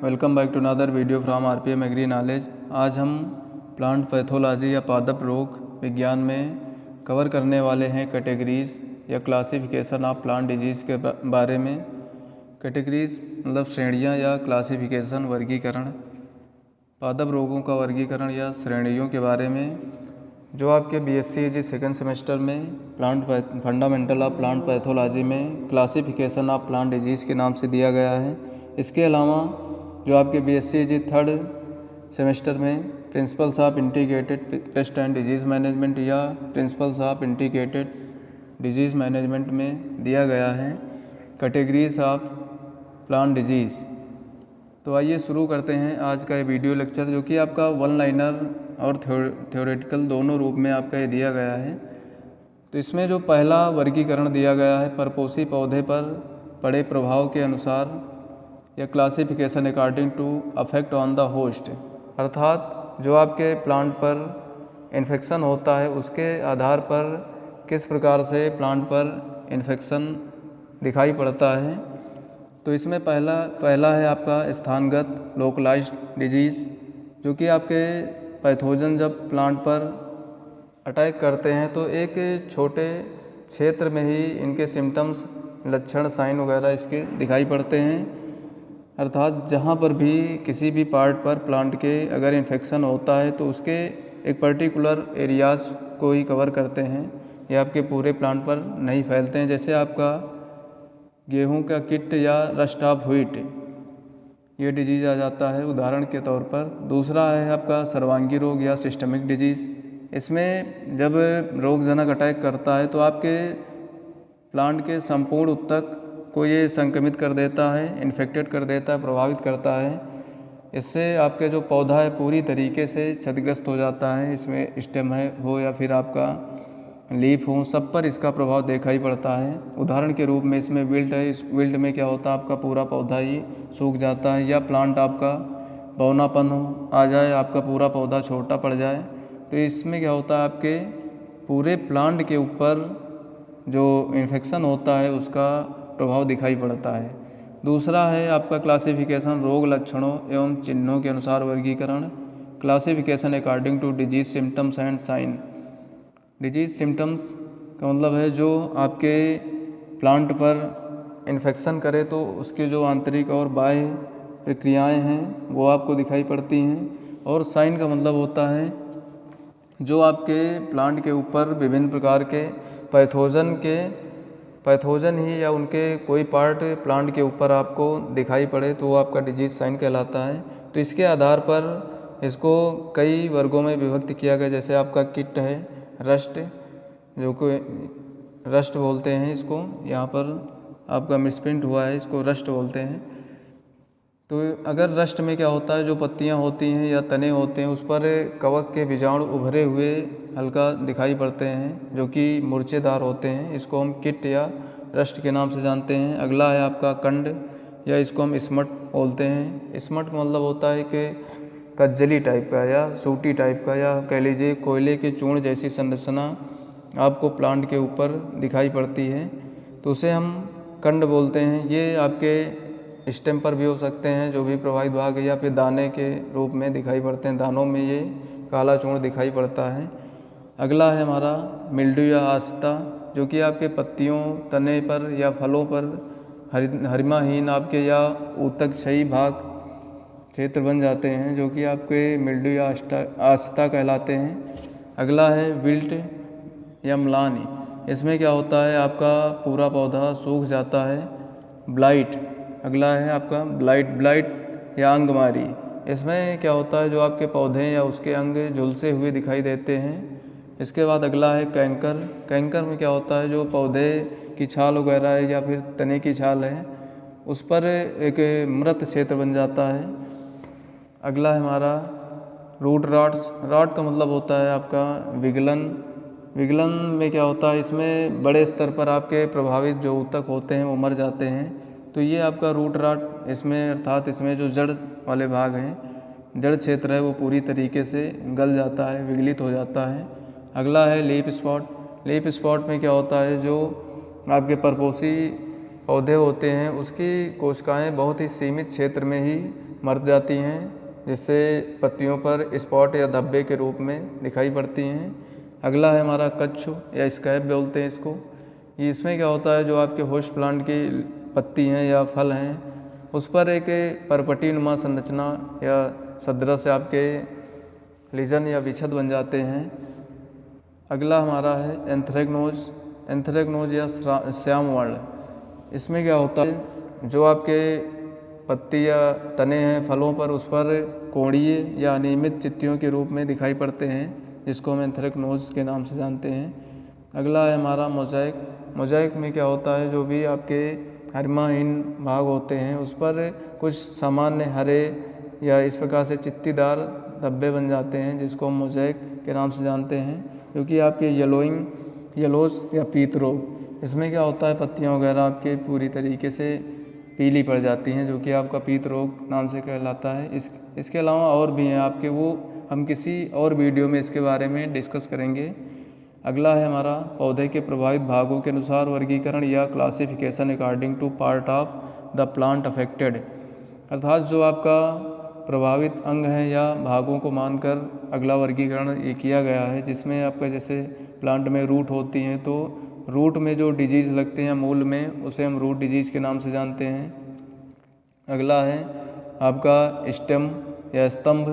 Welcome back to another video from RPM agri knowledge. आज हम plant pathology या पादप रोग विज्ञान में कवर करने वाले हैं कैटेगरीज या क्लासिफिकेशन ऑफ प्लांट डिजीज़ के बारे में। कैटेगरीज मतलब श्रेणियां या क्लासिफिकेशन वर्गीकरण, पादप रोगों का वर्गीकरण या श्रेणियों के बारे में जो आपके बीएससी सेकेंड सेमेस्टर में plant fundamental of plant pathology में क्लासिफिकेशन ऑफ प्लांट डिजीज़ के नाम से दिया गया है। इसके अलावा जो आपके बीएससी थर्ड सेमेस्टर में principles of integrated pest and disease management या principles of integrated disease management में दिया गया है कैटेगरीज ऑफ प्लांट डिजीज़। तो आइए शुरू करते हैं आज का ये वीडियो लेक्चर, जो कि आपका वन लाइनर और थ्योरेटिकल दोनों रूप में आपका ये दिया गया है। तो इसमें जो पहला वर्गीकरण दिया गया है परपोषी पौधे पर पड़े प्रभाव के अनुसार या classification according to affect on the host, अर्थात जो आपके प्लांट पर इन्फेक्शन होता है उसके आधार पर किस प्रकार से प्लांट पर इन्फेक्शन दिखाई पड़ता है। तो इसमें पहला है आपका स्थानगत लोकलाइज्ड डिजीज़, जो कि आपके पैथोजन जब प्लांट पर अटैक करते हैं तो एक छोटे क्षेत्र में ही इनके सिम्टम्स, लक्षण, साइन वगैरह इसके दिखाई पड़ते हैं। अर्थात जहाँ पर भी किसी भी पार्ट पर प्लांट के अगर इन्फेक्शन होता है तो उसके एक पर्टिकुलर एरियाज़ को ही कवर करते हैं, ये आपके पूरे प्लांट पर नहीं फैलते हैं। जैसे आपका गेहूं का किट या रस्ट ऑफ व्हीट, ये डिजीज़ आ जाता है उदाहरण के तौर पर। दूसरा है आपका सर्वांगी रोग या सिस्टमिक डिजीज़। इसमें जब रोगजनक अटैक करता है तो आपके प्लांट के संपूर्ण ऊतक को ये संक्रमित कर देता है, इन्फेक्टेड कर देता है, प्रभावित करता है। इससे आपके जो पौधा है पूरी तरीके से क्षतिग्रस्त हो जाता है। इसमें स्टेम है हो या फिर आपका लीफ हो, सब पर इसका प्रभाव देखा ही पड़ता है। उदाहरण के रूप में इसमें विल्ट है, इस विल्ट में क्या होता है आपका पूरा पौधा ही सूख जाता है, या प्लांट आपका बौनापन हो आ जाए, आपका पूरा पौधा छोटा पड़ जाए। तो इसमें क्या होता है आपके पूरे प्लांट के ऊपर जो इन्फेक्शन होता है उसका प्रभाव दिखाई पड़ता है। दूसरा है आपका क्लासिफिकेशन रोग लक्षणों एवं चिन्हों के अनुसार वर्गीकरण, classification according to disease symptoms and sign. Disease symptoms का मतलब है जो आपके प्लांट पर इन्फेक्शन करे तो उसके जो आंतरिक और बाह्य प्रक्रियाएं हैं वो आपको दिखाई पड़ती हैं। और साइन का मतलब होता है जो आपके प्लांट के ऊपर विभिन्न प्रकार के पैथोजन ही या उनके कोई पार्ट प्लांट के ऊपर आपको दिखाई पड़े तो वो आपका डिजीज साइन कहलाता है। तो इसके आधार पर इसको कई वर्गों में विभक्त किया गया। जैसे आपका किट है, रस्ट, जो कि रस्ट बोलते हैं इसको, यहाँ पर आपका मिसप्रिंट हुआ है, इसको रस्ट बोलते हैं। तो अगर रस्ट में क्या होता है जो पत्तियाँ होती हैं या तने होते हैं उस पर कवक के बीजाणु उभरे हुए हल्का दिखाई पड़ते हैं जो कि मूर्छेदार होते हैं, इसको हम किट या रस्ट के नाम से जानते हैं। अगला है आपका कंड, या इसको हम स्मट बोलते हैं। स्मट का मतलब होता है कि कज्जली टाइप का या सूटी टाइप का, या कह लीजिए कोयले के चूर्ण जैसी संरचना आपको प्लांट के ऊपर दिखाई पड़ती है तो उसे हम कंड बोलते हैं। ये आपके स्टेम पर भी हो सकते हैं जो भी प्रभावित भाग है, या फिर दाने के रूप में दिखाई पड़ते हैं, दानों में ये काला चूर्ण दिखाई पड़ता है। अगला है हमारा मिल्ड्यू या आस्था, जो कि आपके पत्तियों, तने पर या फलों पर हरिमाहीन आपके या ऊतक क्षयी भाग क्षेत्र बन जाते हैं जो कि आपके मिल्ड्यू या आस्था कहलाते हैं। अगला है विल्ट या म्लानी, इसमें क्या होता है आपका पूरा पौधा सूख जाता है। ब्लाइट, अगला है आपका ब्लाइट या अंगमारी, इसमें क्या होता है जो आपके पौधे या उसके अंग झुलसे हुए दिखाई देते हैं। इसके बाद अगला है कैंकर। कैंकर में क्या होता है जो पौधे की छाल वगैरह है या फिर तने की छाल है उस पर एक मृत क्षेत्र बन जाता है। अगला है हमारा रूट रॉट्स। रॉट का मतलब होता है आपका विगलन। विगलन में क्या होता है इसमें बड़े स्तर पर आपके प्रभावित जो ऊतक होते हैं वो मर जाते हैं। तो ये आपका रूट रॉट, इसमें अर्थात इसमें जो जड़ वाले भाग हैं, जड़ क्षेत्र है वो पूरी तरीके से गल जाता है, विगलित हो जाता है। अगला है लीफ स्पॉट। लीफ स्पॉट में क्या होता है जो आपके परपोषी पौधे होते हैं उसकी कोशिकाएं बहुत ही सीमित क्षेत्र में ही मर जाती हैं, जिससे पत्तियों पर स्पॉट या धब्बे के रूप में दिखाई पड़ती हैं। अगला है हमारा कच्छु या स्कैब बोलते हैं इसको। ये इसमें क्या होता है, जो आपके होस्ट प्लांट की पत्ती हैं या फल हैं उस पर एक परपटी नुमा संरचना या सदृश आपके लीजन या विच्छेद बन जाते हैं। अगला हमारा है एंथ्रेक्नोज या श्याम वर्ण। इसमें क्या होता है, जो आपके पत्ती या तने हैं फलों पर उस पर कोणीय या अनियमित चित्तियों के रूप में दिखाई पड़ते हैं, जिसको हम एंथ्रेक्नोज के नाम से जानते हैं। अगला है हमारा मोजाइक में क्या होता है, जो भी आपके हरिमाहीन भाग होते हैं उस पर कुछ सामान्य हरे या इस प्रकार से चित्तीदार धब्बे बन जाते हैं, जिसको हम मोजाइक के नाम से जानते हैं। क्योंकि आपके येलोज या पीत रोग, इसमें क्या होता है, पत्तियां वगैरह आपके पूरी तरीके से पीली पड़ जाती हैं, जो कि आपका पीत रोग नाम से कहलाता है। इसके अलावा और भी हैं आपके, वो हम किसी और वीडियो में इसके बारे में डिस्कस करेंगे। अगला है हमारा पौधे के प्रभावित भागों के अनुसार वर्गीकरण या classification according to part of the plant affected. अर्थात जो आपका प्रभावित अंग हैं या भागों को मानकर अगला वर्गीकरण ये किया गया है, जिसमें आपका जैसे प्लांट में रूट होती हैं तो रूट में जो डिजीज़ लगते हैं मूल में, उसे हम रूट डिजीज़ के नाम से जानते हैं। अगला है आपका स्टेम या स्तंभ,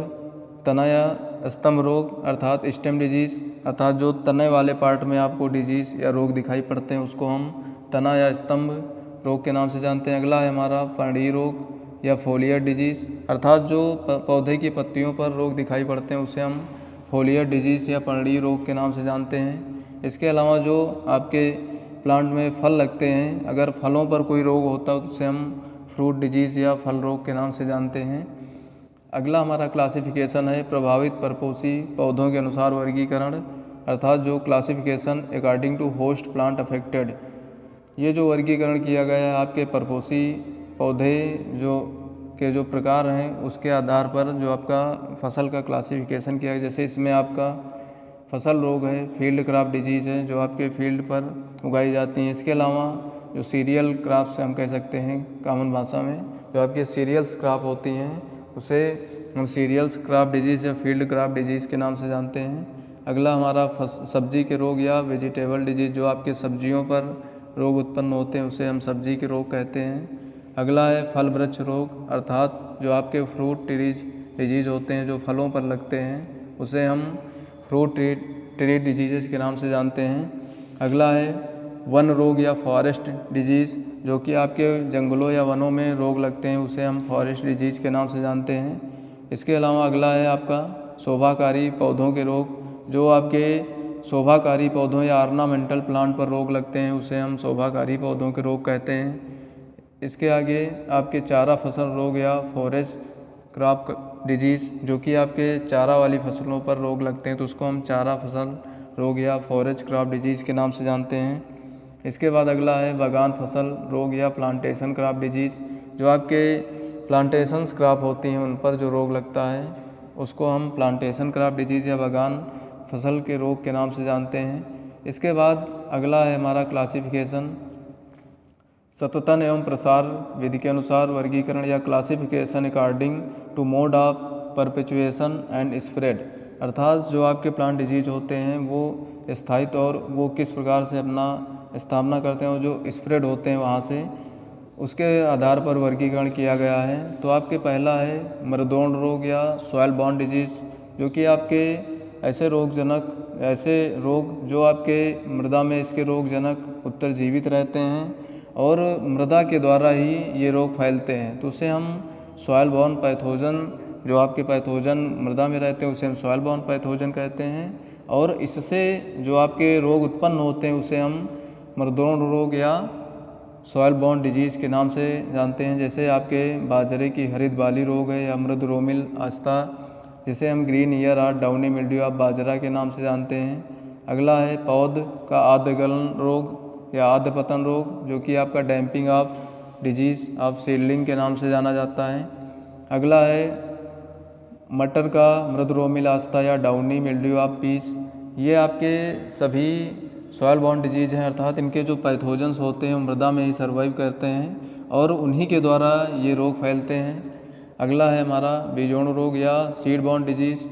तना या स्तंभ रोग अर्थात स्टेम डिजीज़, अर्थात जो तने वाले पार्ट में आपको डिजीज़ या रोग दिखाई पड़ते हैं उसको हम तना या स्तंभ रोग के नाम से जानते हैं। अगला है हमारा पर्णीय रोग या फोलियर डिजीज़, अर्थात जो पौधे की पत्तियों पर रोग दिखाई पड़ते हैं उसे हम फोलियर डिजीज़ या पर्णीय रोग के नाम से जानते हैं। इसके अलावा जो आपके प्लांट में फल लगते हैं, अगर फलों पर कोई रोग होता है तो उसे हम फ्रूट डिजीज़ या फल रोग के नाम से जानते हैं। अगला हमारा क्लासिफिकेशन है प्रभावित परपोषी पौधों के अनुसार वर्गीकरण, अर्थात जो classification according to host plant affected. ये जो वर्गीकरण किया गया है आपके परपोषी पौधे जो प्रकार हैं उसके आधार पर जो आपका फसल का क्लासिफिकेशन किया है। जैसे इसमें आपका फसल रोग है, फील्ड क्रॉप डिजीज़ है जो आपके फील्ड पर उगाई जाती हैं। इसके अलावा जो सीरियल क्रॉप्स हम कह सकते हैं कॉमन भाषा में, जो आपके सीरियल्स क्रॉप होती हैं उसे हम सीरियल्स क्रॉप डिजीज़ या फील्ड क्रॉप डिजीज़ के नाम से जानते हैं। अगला हमारा सब्जी के रोग या वेजिटेबल डिजीज़, जो आपके सब्जियों पर रोग उत्पन्न होते हैं उसे हम सब्जी के रोग कहते हैं। अगला है फल वृक्ष रोग, अर्थात जो आपके फ्रूट ट्री डिजीज़ होते हैं जो फलों पर लगते हैं उसे हम फ्रूट ट्री डिजीज़ के नाम से जानते हैं। अगला है वन रोग या फॉरेस्ट डिजीज़, जो कि आपके जंगलों या वनों में रोग लगते हैं उसे हम फॉरेस्ट डिजीज़ के नाम से जानते हैं। इसके अलावा अगला है आपका शोभाकारी पौधों के रोग, जो आपके शोभाकारी पौधों या ऑर्नामेंटल प्लांट पर रोग लगते हैं उसे हम शोभाकारी पौधों के रोग कहते हैं। इसके आगे आपके चारा फसल रोग या फॉरेस्ट क्रॉप डिजीज़, जो कि आपके चारा वाली फसलों पर रोग लगते हैं तो उसको हम चारा फसल रोग या फॉरेस्ट क्रॉप डिजीज़ के नाम से जानते हैं। इसके बाद अगला है बागान फसल रोग या प्लांटेशन क्रॉप डिजीज़, जो आपके प्लांटेशंस क्रॉप होती हैं उन पर जो रोग लगता है उसको हम प्लांटेशन क्रॉप डिजीज़ या बागान फसल के रोग के नाम से जानते हैं। इसके बाद अगला है हमारा क्लासिफिकेशन सततन एवं प्रसार विधि के अनुसार वर्गीकरण या classification according to mode of perpetuation and spread, अर्थात जो आपके प्लांट डिजीज होते हैं वो स्थायित्व और वो किस प्रकार से अपना स्थापना करते हैं और जो स्प्रेड होते हैं वहाँ से, उसके आधार पर वर्गीकरण किया गया है। तो आपके पहला है मृदोण रोग या सॉइल बॉर्न डिजीज़, जो कि आपके ऐसे रोग जो आपके मृदा में इसके रोगजनक उत्तरजीवित रहते हैं और मृदा के द्वारा ही ये रोग फैलते हैं, तो उसे हम सॉइल बॉर्न पैथोजन, जो आपके पैथोजन मृदा में रहते हैं उसे हम सॉइल बॉर्न पैथोजन कहते हैं। और इससे जो आपके रोग उत्पन्न होते हैं उसे हम मृदोण रोग या सॉइल बॉर्न डिजीज़ के नाम से जानते हैं। जैसे आपके बाजरे की हरित बाली रोग है या मृद रोमिल आस्था, जिसे हम ग्रीन ईयर और डाउनी मिल्ड्यू ऑफ बाजरा के नाम से जानते हैं। अगला है पौध का आद्य गलन रोग या आद्य पतन रोग, जो कि आपका damping off disease of seedling के नाम से जाना जाता है। अगला है मटर का मृद रोमिल आस्था या डाउनी मिल्ड्यू ऑफ पीस। ये आपके सभी सॉइल बॉर्न डिजीज़ हैं, अर्थात इनके जो पैथोजन्स होते हैं मृदा में ही सर्वाइव करते हैं और उन्हीं के द्वारा ये रोग फैलते हैं। अगला है हमारा बीजाणु रोग या सीड बॉर्न डिजीज़।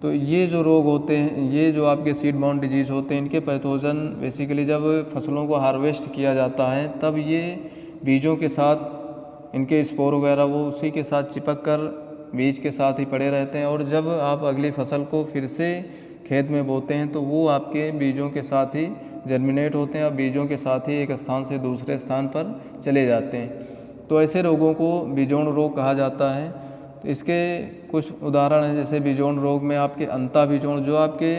तो ये जो रोग होते हैं, ये जो आपके सीड बॉर्न डिजीज़ होते हैं, इनके पैथोजन बेसिकली जब फसलों को हार्वेस्ट किया जाता है तब ये बीजों के साथ इनके स्पोर वगैरह वो उसी के साथ चिपक कर बीज के साथ ही पड़े रहते हैं, और जब आप अगली फसल को फिर से खेत में बोते हैं तो वो आपके बीजों के साथ ही जर्मिनेट होते हैं और बीजों के साथ ही एक स्थान से दूसरे स्थान पर चले जाते हैं। तो ऐसे रोगों को बीजाणु रोग कहा जाता है। तो इसके कुछ उदाहरण हैं, जैसे बीजाणु रोग में आपके अंता बीजाणु, जो आपके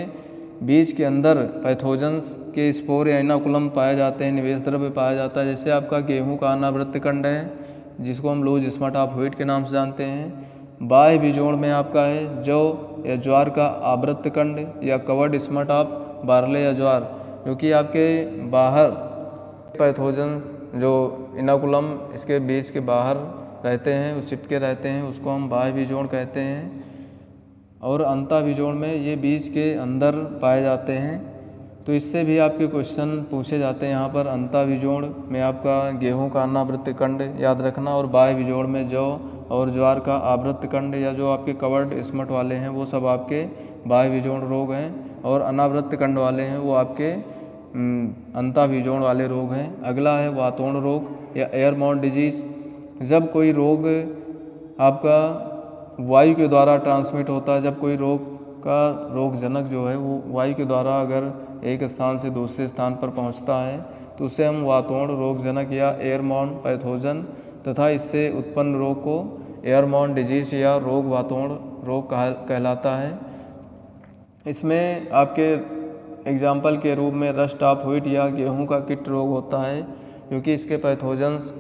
बीज के अंदर पैथोजेंस के स्पोर या इनोकुलम पाए जाते हैं, निवेश द्रव्य पाया जाता है। जैसे आपका गेहूं का अनावृत कंड है, जिसको हम लूज स्मट ऑफ व्हीट के नाम से जानते हैं। बाह्य बीजाणु में आपका है जौ या ज्वार का आवृत कंड या कवर्ड स्मट ऑफ बार्ले या ज्वार, जो कि आपके बाहर पैथोजेंस जो इनोकुलम इसके बीज के बाहर रहते हैं, उस चिपके रहते हैं, उसको हम बाह्य बीजाणु कहते हैं। और अंता बीजाणु में ये बीज के अंदर पाए जाते हैं। तो इससे भी आपके क्वेश्चन पूछे जाते हैं। यहाँ पर अंता बीजाणु में आपका गेहूं का अनावृत कंड याद रखना, और बाह्य बीजाणु में जौ और ज्वार का आवृत कंड या जो आपके कवर्ड स्मट वाले हैं वो सब आपके बाह्य बीजाणु रोग हैं, और अनावृत कंड वाले हैं वो आपके अंता बीजाणु वाले रोग हैं। अगला है वातोण रोग या एयरबॉर्न डिजीज़। जब कोई रोग आपका वायु के द्वारा ट्रांसमिट होता है, जब कोई रोग का रोगजनक जो है वो वायु के द्वारा अगर एक स्थान से दूसरे स्थान पर पहुंचता है तो उसे हम वातोण रोगजनक या एयरबॉर्न पैथोजन तथा इससे उत्पन्न रोग को एयरबॉर्न डिजीज या रोग वातोण रोग कहलाता है। इसमें आपके एग्जाम्पल के रूप में रस्ट ऑफ व्हीट या गेहूं का कीट रोग होता है, क्योंकि इसके पैथोजेंस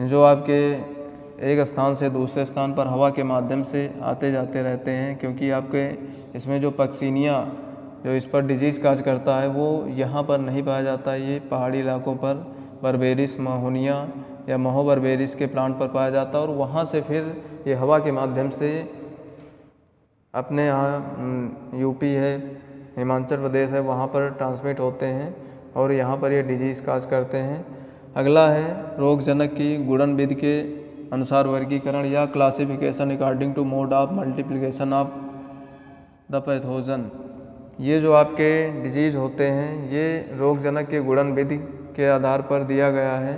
जो आपके एक स्थान से दूसरे स्थान पर हवा के माध्यम से आते जाते रहते हैं, क्योंकि आपके इसमें जो पक्सीनिया जो इस पर डिजीज़ काज करता है वो यहाँ पर नहीं पाया जाता है। ये पहाड़ी इलाकों पर बर्बेरिस महोनिया या महो बर्बेरिस के प्लांट पर पाया जाता है, और वहाँ से फिर ये हवा के माध्यम से अपने यहाँ यूपी है, हिमाचल प्रदेश है, वहाँ पर ट्रांसमिट होते हैं और यहाँ पर ये डिजीज़ काज करते हैं। अगला है रोगजनक की गुणन विधि के अनुसार वर्गीकरण या classification according to mode of multiplication of the pathogen. ये जो आपके डिजीज़ होते हैं ये रोगजनक के गुणन विधि के आधार पर दिया गया है।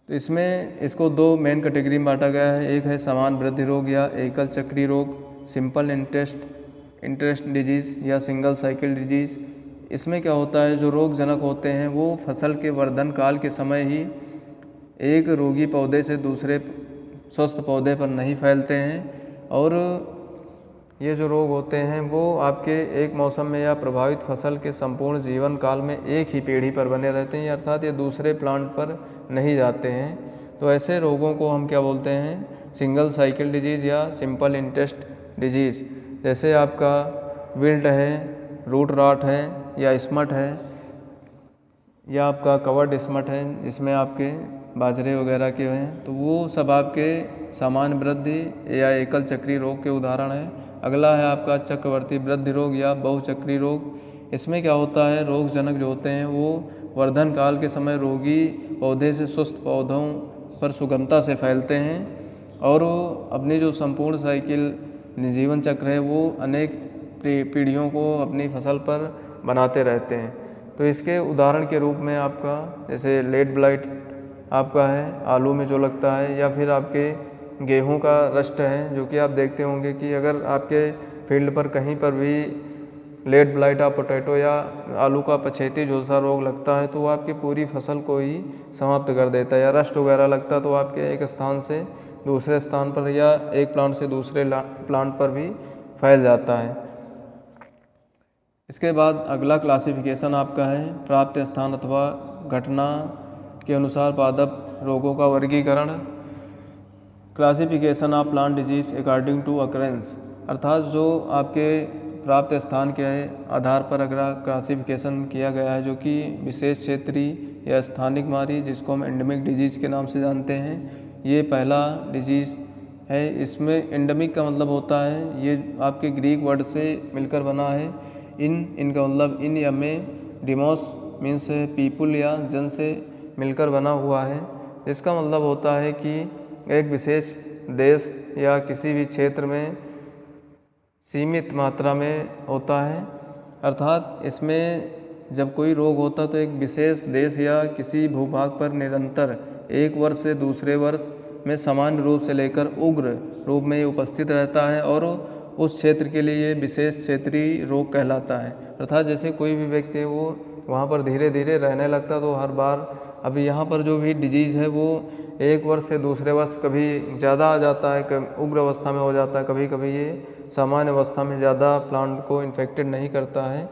तो इसमें इसको दो मेन कैटेगरी में बांटा गया है। एक है समान वृद्धि रोग या एकल चक्री रोग, सिंपल इंटरेस्ट डिजीज़ या सिंगल साइकिल डिजीज़। इसमें क्या होता है, जो रोगजनक होते हैं वो फसल के वर्धन काल के समय ही एक रोगी पौधे से दूसरे स्वस्थ पौधे पर नहीं फैलते हैं, और ये जो रोग होते हैं वो आपके एक मौसम में या प्रभावित फसल के संपूर्ण जीवन काल में एक ही पीढ़ी पर बने रहते हैं, अर्थात ये दूसरे प्लांट पर नहीं जाते हैं। तो ऐसे रोगों को हम क्या बोलते हैं, सिंगल साइकिल डिजीज़ या सिंपल इंटरेस्ट डिजीज़। जैसे आपका विल्ट है, रूट रॉट है या स्मट है, या आपका कवर्ड स्मट है जिसमें आपके बाजरे वगैरह के हैं, तो वो सब आपके सामान्य वृद्धि या एकल चक्री रोग के उदाहरण हैं। अगला है आपका चक्रवर्ती वृद्धि रोग या बहुचक्री रोग। इसमें क्या होता है, रोगजनक जो होते हैं वो वर्धन काल के समय रोगी पौधे से स्वस्थ पौधों पर सुगमता से फैलते हैं, और अपनी जो संपूर्ण साइकिल जीवन चक्र है वो अनेक पीढ़ियों को अपनी फसल पर बनाते रहते हैं। तो इसके उदाहरण के रूप में आपका जैसे लेड ब्लाइट आपका है आलू में जो लगता है, या फिर आपके गेहूं का रस्ट है, जो कि आप देखते होंगे कि अगर आपके फील्ड पर कहीं पर भी लेड ब्लाइट ऑफ पोटैटो या आलू का पछेती झुलसा रोग लगता है तो वो आपकी पूरी फसल को ही समाप्त कर देता है। या रस्ट वगैरह लगता है तो आपके एक स्थान से दूसरे स्थान पर या एक प्लांट से दूसरे प्लांट पर भी फैल जाता है। इसके बाद अगला क्लासिफिकेशन आपका है प्राप्त स्थान अथवा घटना के अनुसार पादप रोगों का वर्गीकरण। Classification of plant disease according to occurrence, अर्थात जो आपके प्राप्त स्थान के आधार पर अगर क्लासिफिकेशन किया गया है, जो कि विशेष क्षेत्रीय या स्थानिक मारी, जिसको हम एंडेमिक डिजीज़ के नाम से जानते हैं, ये पहला डिजीज़ है। इसमें एंडेमिक का मतलब होता है, ये आपके ग्रीक वर्ड से मिलकर बना है। इनका मतलब इन या में डिमोस मीन्स पीपुल या जन से मिलकर बना हुआ है। इसका मतलब होता है कि एक विशेष देश या किसी भी क्षेत्र में सीमित मात्रा में होता है। अर्थात इसमें जब कोई रोग होता है तो एक विशेष देश या किसी भूभाग पर निरंतर एक वर्ष से दूसरे वर्ष में सामान्य रूप से लेकर उग्र रूप में ये उपस्थित रहता है और उस क्षेत्र के लिए ये विशेष क्षेत्रीय रोग कहलाता है। अर्थात जैसे कोई भी व्यक्ति है वो वहाँ पर धीरे धीरे रहने लगता है तो हर बार अभी यहाँ पर जो भी डिजीज़ है वो एक वर्ष से दूसरे वर्ष कभी ज़्यादा आ जाता है, कभी उग्र अवस्था में हो जाता है, कभी कभी ये सामान्य अवस्था में ज़्यादा प्लांट को इन्फेक्टेड नहीं करता है।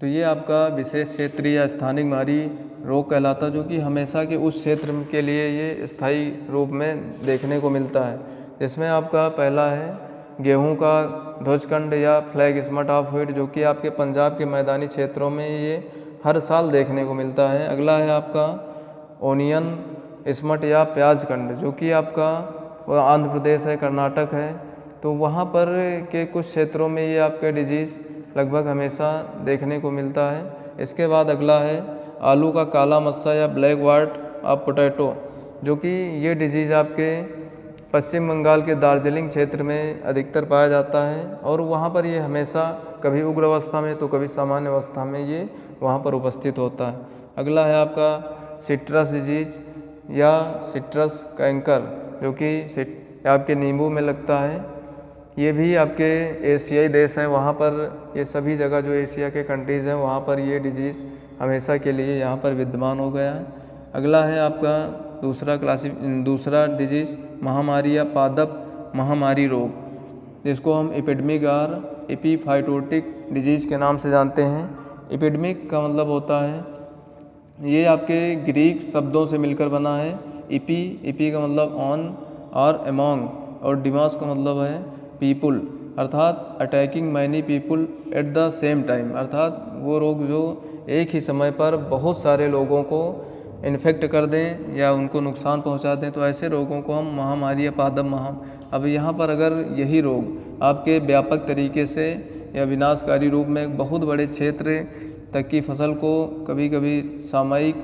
तो ये आपका विशेष क्षेत्रीय या स्थानिक बीमारी रोग कहलाता है, जो कि हमेशा के उस क्षेत्र के लिए ये स्थायी रूप में देखने को मिलता है। जिसमें आपका पहला है गेहूं का ध्वजकंड या फ्लैग स्पॉट ऑफ व्हीट, जो कि आपके पंजाब के मैदानी क्षेत्रों में ये हर साल देखने को मिलता है। अगला है आपका ओनियन स्मट या प्याज कंड, जो कि आपका आंध्र प्रदेश है, कर्नाटक है, तो वहाँ पर के कुछ क्षेत्रों में ये आपका डिजीज़ लगभग हमेशा देखने को मिलता है। इसके बाद अगला है आलू का काला मस्सा या ब्लैक वार्ट ऑफ पोटैटो, जो कि ये डिजीज़ आपके पश्चिम बंगाल के दार्जिलिंग क्षेत्र में अधिकतर पाया जाता है और वहाँ पर ये हमेशा कभी उग्र अवस्था में तो कभी सामान्य अवस्था में ये वहाँ पर उपस्थित होता है। अगला है आपका सिट्रस डिजीज या सिट्रस कैंकर, जो कि आपके नींबू में लगता है। ये भी आपके एशियाई देश हैं, वहाँ पर ये सभी जगह जो एशिया के कंट्रीज़ हैं वहाँ पर ये डिजीज़ हमेशा के लिए यहाँ पर विद्यमान हो गया है। अगला है आपका दूसरा डिजीज़ महामारी या पादप महामारी रोग, जिसको हम एपिडेमिक और एपीफाइटोटिक डिजीज़ के नाम से जानते हैं। एपिडेमिक का मतलब होता है, ये आपके ग्रीक शब्दों से मिलकर बना है। इपी का मतलब ऑन और एमोंग, और डिमास का मतलब है पीपुल, अर्थात attacking many people at the same time, अर्थात वो रोग जो एक ही समय पर बहुत सारे लोगों को इन्फेक्ट कर दें या उनको नुकसान पहुंचा दें, तो ऐसे रोगों को हम महामारी या पादप अब यहाँ पर अगर यही रोग आपके व्यापक तरीके से या विनाशकारी रूप में एक बहुत बड़े क्षेत्र तक की फसल को कभी कभी सामयिक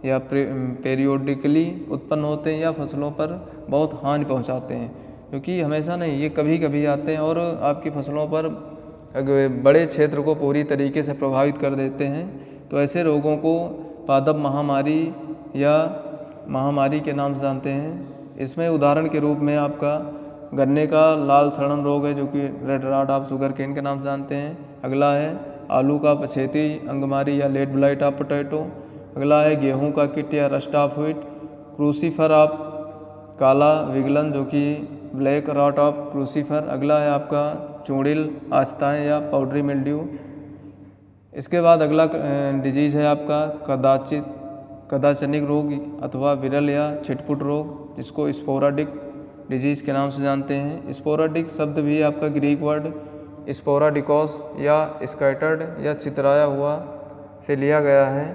या पेरियोडिकली उत्पन्न होते हैं या फसलों पर बहुत हानि पहुंचाते हैं, क्योंकि हमेशा नहीं, ये कभी कभी आते हैं और आपकी फसलों पर बड़े क्षेत्र को पूरी तरीके से प्रभावित कर देते हैं। तो ऐसे रोगों को पादप महामारी या महामारी के नाम से जानते हैं। इसमें उदाहरण के रूप में आपका गन्ने का लाल सड़न रोग है, जो कि red rot of sugarcane के नाम से जानते हैं। अगला है आलू का पछेती अंगमारी या लेड ब्लाइट ऑफ पोटैटो। अगला है गेहूं का किट या rust of wheat. Crucifer of काला विगलन, जो कि ब्लैक रॉट ऑफ क्रूसीफर। अगला है आपका चूड़िल आस्ताएँ या पाउडरी मिल्ड्यू। इसके बाद अगला डिजीज़ है आपका कदाचनिक रोग अथवा विरल या छिटपुट रोग, जिसको स्पोराडिक डिजीज़ के नाम से जानते हैं। स्पोराडिक शब्द भी आपका ग्रीक वर्ड स्पोराडिकोस या स्कैटर्ड या चितराया हुआ से लिया गया है,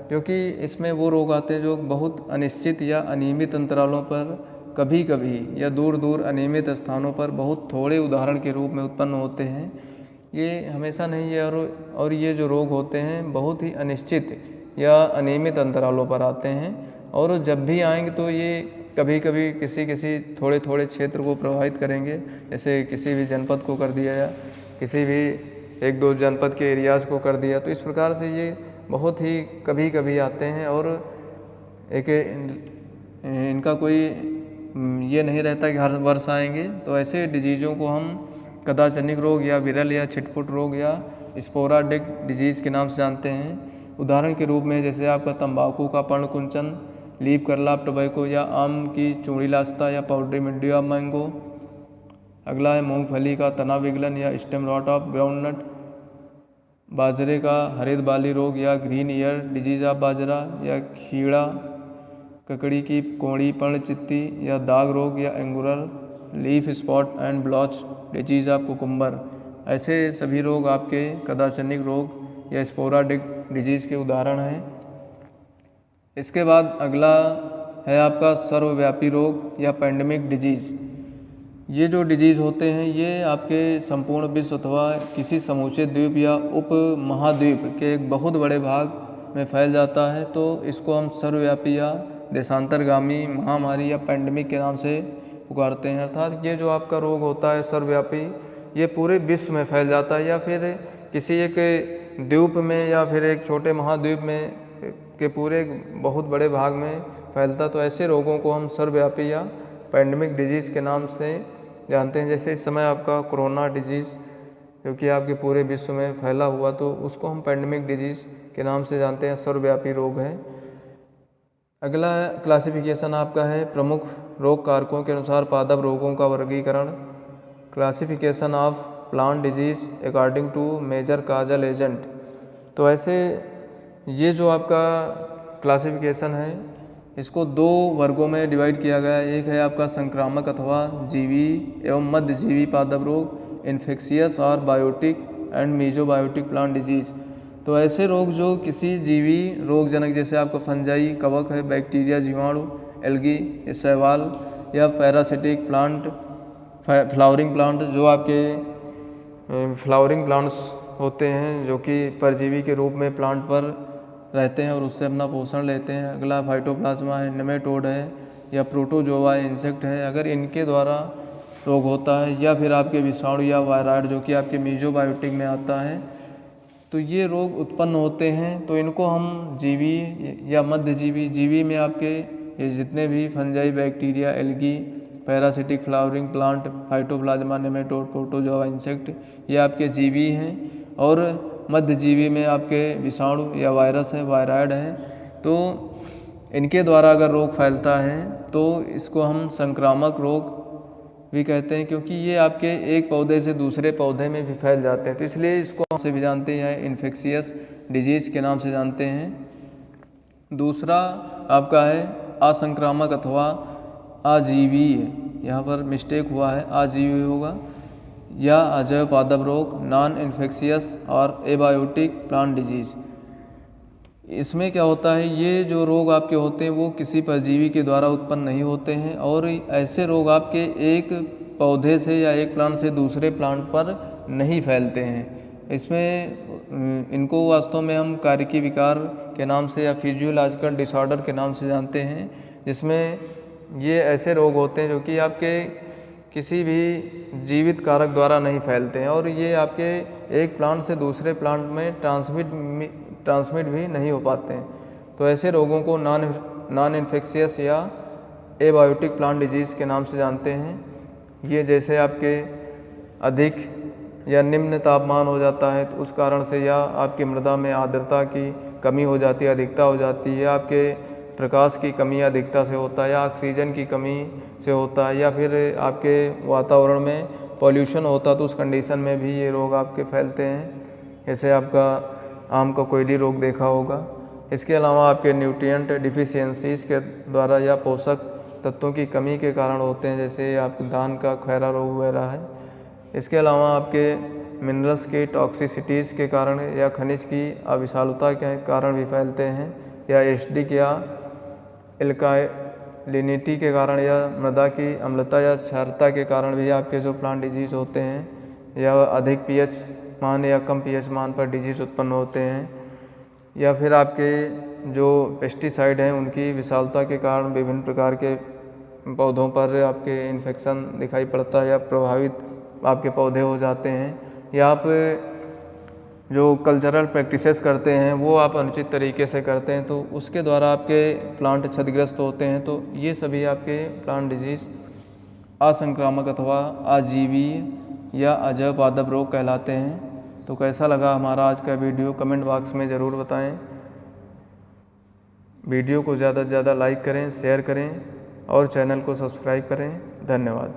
क्योंकि इसमें वो रोग आते हैं जो बहुत अनिश्चित या अनियमित अंतरालों पर कभी कभी या दूर दूर अनियमित स्थानों पर बहुत थोड़े उदाहरण के रूप में उत्पन्न होते हैं। ये हमेशा नहीं है और ये जो रोग होते हैं बहुत ही अनिश्चित या अनियमित अंतरालों पर आते हैं, और जब भी आएंगे तो ये कभी कभी किसी थोड़े थोड़े क्षेत्र को प्रभावित करेंगे, जैसे किसी भी जनपद को कर दिया या किसी भी एक दो जनपद के एरियाज़ को कर दिया। तो इस प्रकार से ये बहुत ही कभी कभी आते हैं और एक इनका कोई ये नहीं रहता कि हर वर्ष आएंगे। तो ऐसे डिजीज़ों को हम कदाचनिक रोग या विरल या छिटपुट रोग या स्पोराडिक डिजीज़ के नाम से जानते हैं। उदाहरण के रूप में जैसे आपका तंबाकू का पर्णकुंचन, लीफ कर्ल ऑफ टोबैको या आम की चूड़ीलास्ता या पाउडरी मिल्ड्यू ऑफ मैंगो। अगला है मूंगफली का तना विगलन या स्टेम रॉट ऑफ ग्राउंडनट। बाजरे का हरित बाली रोग या ग्रीन ईयर डिजीज़ ऑफ बाजरा, या खीड़ा ककड़ी की कोड़ी पर्णचित्ती या दाग रोग या angular leaf spot and blotch disease of cucumber. ऐसे सभी रोग आपके कदाचनिक रोग या स्पोराडिक डिजीज़ के उदाहरण हैं। इसके बाद अगला है आपका सर्वव्यापी रोग या पैंडेमिक डिजीज़। ये जो डिजीज़ होते हैं ये आपके संपूर्ण विश्व अथवा किसी समूचे द्वीप या उप महाद्वीप के एक बहुत बड़े भाग में फैल जाता है, तो इसको हम सर्वव्यापी या देशांतरगामी महामारी या पैंडेमिक के नाम से पुकारते हैं। अर्थात ये जो आपका रोग होता है सर्वव्यापी, ये पूरे विश्व में फैल जाता है या फिर किसी एक द्वीप में या फिर एक छोटे महाद्वीप में के पूरे बहुत बड़े भाग में फैलता। तो ऐसे रोगों को हम सर्वव्यापी या पैंडेमिक डिजीज़ के नाम से जानते हैं। जैसे इस समय आपका कोरोना डिजीज़ जो कि आपके पूरे विश्व में फैला हुआ, तो उसको हम पैंडेमिक डिजीज़ के नाम से जानते हैं, सर्वव्यापी रोग है। अगला क्लासिफिकेशन आपका है प्रमुख रोग कारकों के अनुसार पादप रोगों का वर्गीकरण। Classification of plant disease according to major causal agent. तो ऐसे ये जो आपका क्लासिफिकेशन है इसको दो वर्गों में डिवाइड किया गया है। एक है आपका संक्रामक अथवा जीवी एवं मध्यजीवी पादप रोग, इन्फेक्शियस और biotic and mesobiotic plant disease. तो ऐसे रोग जो किसी जीवी रोगजनक जैसे आपका फंजाई कवक है, बैक्टीरिया, जीवाणु, एल्गी, शैवाल या पैरासिटिक प्लांट, फ्लावरिंग प्लांट जो आपके फ्लावरिंग प्लांट्स होते हैं जो कि परजीवी के रूप में प्लांट पर रहते हैं और उससे अपना पोषण लेते हैं। अगला फाइटोप्लाज्मा है, नेमेटोड है या प्रोटोजोआ इंसेक्ट है। अगर इनके द्वारा रोग होता है या फिर आपके विषाणु या वायराइड जो कि आपके मीजोबायोटिक में आता है, तो ये रोग उत्पन्न होते हैं। तो इनको हम जीवी या मध्यजीवी, जीवी में आपके ये जितने भी fungi, bacteria, algae, parasitic, flowering plant, phytoplasma, nematode, protozoa insect, ये आपके जीवी हैं। और मध्यजीवी में आपके विषाणु या वायरस है, वायराइड है। तो इनके द्वारा अगर रोग फैलता है तो इसको हम संक्रामक रोग भी कहते हैं, क्योंकि ये आपके एक पौधे से दूसरे पौधे में भी फैल जाते हैं। तो इसलिए इसको हमसे भी जानते हैं इन्फेक्शियस डिजीज़ के नाम से जानते हैं। दूसरा आपका है असंक्रामक अथवा आजीवी, यहाँ पर मिस्टेक हुआ है, आजीवी होगा, या अजैव पादप रोग, नॉन इन्फेक्शियस और एबायोटिक प्लांट डिजीज़। इसमें क्या होता है, ये जो रोग आपके होते हैं वो किसी परजीवी के द्वारा उत्पन्न नहीं होते हैं और ऐसे रोग आपके एक पौधे से या एक प्लांट से दूसरे प्लांट पर नहीं फैलते हैं। इसमें इनको वास्तव में हम कार्यकी विकार के नाम से या फिजियोलॉजिकल डिसऑर्डर के नाम से जानते हैं, जिसमें ये ऐसे रोग होते हैं जो कि आपके किसी भी जीवित कारक द्वारा नहीं फैलते हैं और ये आपके एक प्लांट से दूसरे प्लांट में ट्रांसमिट भी नहीं हो पाते हैं। तो ऐसे रोगों को नॉन इन्फेक्शियस या एबायोटिक प्लांट डिजीज़ के नाम से जानते हैं। ये जैसे आपके अधिक या निम्न तापमान हो जाता है तो उस कारण से, या आपकी मृदा में आर्द्रता की कमी हो जाती है, अधिकता हो जाती है, या आपके प्रकाश की कमी या अधिकता से होता है, या ऑक्सीजन की कमी से होता है, या फिर आपके वातावरण में पॉल्यूशन होता है, तो उस कंडीशन में भी ये रोग आपके फैलते हैं। जैसे आपका आम का कोयली रोग देखा होगा। इसके अलावा आपके न्यूट्रिएंट डिफिशियंसीज़ के द्वारा या पोषक तत्वों की कमी के कारण होते हैं, जैसे आपके धान का खैरा रोग वगैरह है। इसके अलावा आपके मिनरल्स की टॉक्सिसिटीज़ के कारण या खनिज की अविशालता के कारण भी फैलते हैं, या एसिडिक या एल्कालिनिटी के कारण, या मृदा की अम्लता या क्षारता के कारण भी आपके जो प्लांट डिजीज़ होते हैं, या अधिक पीएच मान या कम पीएच मान पर डिजीज़ उत्पन्न होते हैं, या फिर आपके जो पेस्टिसाइड हैं उनकी विशालता के कारण विभिन्न प्रकार के पौधों पर आपके इन्फेक्शन दिखाई पड़ता है या प्रभावित आपके पौधे हो जाते हैं, या आप जो कल्चरल प्रैक्टिसेस करते हैं वो आप अनुचित तरीके से करते हैं तो उसके द्वारा आपके प्लांट क्षतिग्रस्त होते हैं। तो ये सभी आपके प्लांट डिजीज़ असंक्रामक अथवा आजीवी या अजैव पादप रोग कहलाते हैं। तो कैसा लगा हमारा आज का वीडियो कमेंट बॉक्स में ज़रूर बताएं। वीडियो को ज़्यादा से ज़्यादा लाइक करें, शेयर करें और चैनल को सब्सक्राइब करें। धन्यवाद।